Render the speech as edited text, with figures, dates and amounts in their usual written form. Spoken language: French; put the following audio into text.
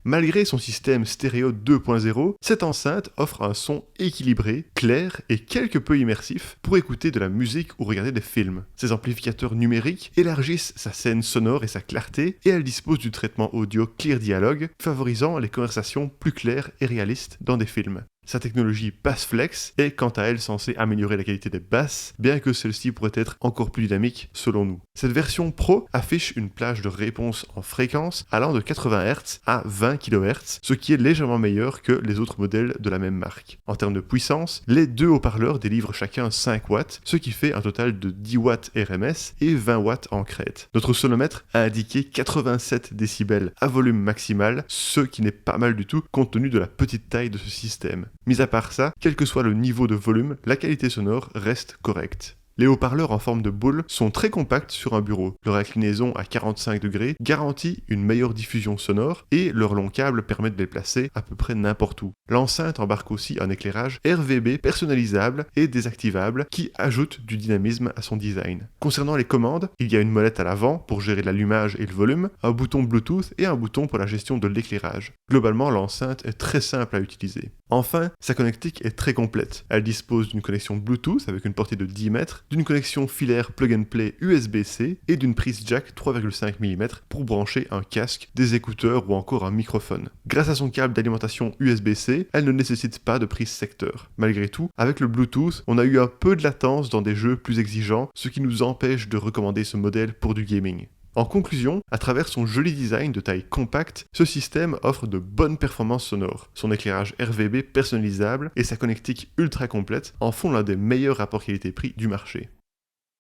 Malgré son système stéréo 2.0, cette enceinte offre un son équilibré, clair et quelque peu immersif pour écouter de la musique ou regarder des films. Ses amplificateurs numériques élargissent sa scène sonore et sa clarté, et elle dispose du traitement audio Clear Dialogue, favorisant les conversations plus claires et réalistes dans des films. Sa technologie BassFlex est quant à elle censée améliorer la qualité des basses, bien que celle-ci pourrait être encore plus dynamique selon nous. Cette version Pro affiche une plage de réponse en fréquence allant de 80 Hz à 20 kHz, ce qui est légèrement meilleur que les autres modèles de la même marque. En termes de puissance, les deux haut-parleurs délivrent chacun 5 watts, ce qui fait un total de 10 watts RMS et 20 watts en crête. Notre sonomètre a indiqué 87 décibels à volume maximal, ce qui n'est pas mal du tout compte tenu de la petite taille de ce système. Mis à part ça, quel que soit le niveau de volume, la qualité sonore reste correcte. Les haut-parleurs en forme de boule sont très compacts sur un bureau. Leur inclinaison à 45 degrés garantit une meilleure diffusion sonore et leur long câble permet de les placer à peu près n'importe où. L'enceinte embarque aussi un éclairage RVB personnalisable et désactivable qui ajoute du dynamisme à son design. Concernant les commandes, il y a une molette à l'avant pour gérer l'allumage et le volume, un bouton Bluetooth et un bouton pour la gestion de l'éclairage. Globalement, l'enceinte est très simple à utiliser. Enfin, sa connectique est très complète. Elle dispose d'une connexion Bluetooth avec une portée de 10 mètres, d'une connexion filaire plug-and-play USB-C et d'une prise jack 3,5 mm pour brancher un casque, des écouteurs ou encore un microphone. Grâce à son câble d'alimentation USB-C, elle ne nécessite pas de prise secteur. Malgré tout, avec le Bluetooth, on a eu un peu de latence dans des jeux plus exigeants, ce qui nous empêche de recommander ce modèle pour du gaming. En conclusion, à travers son joli design de taille compacte, ce système offre de bonnes performances sonores. Son éclairage RVB personnalisable et sa connectique ultra complète en font l'un des meilleurs rapports qualité-prix du marché.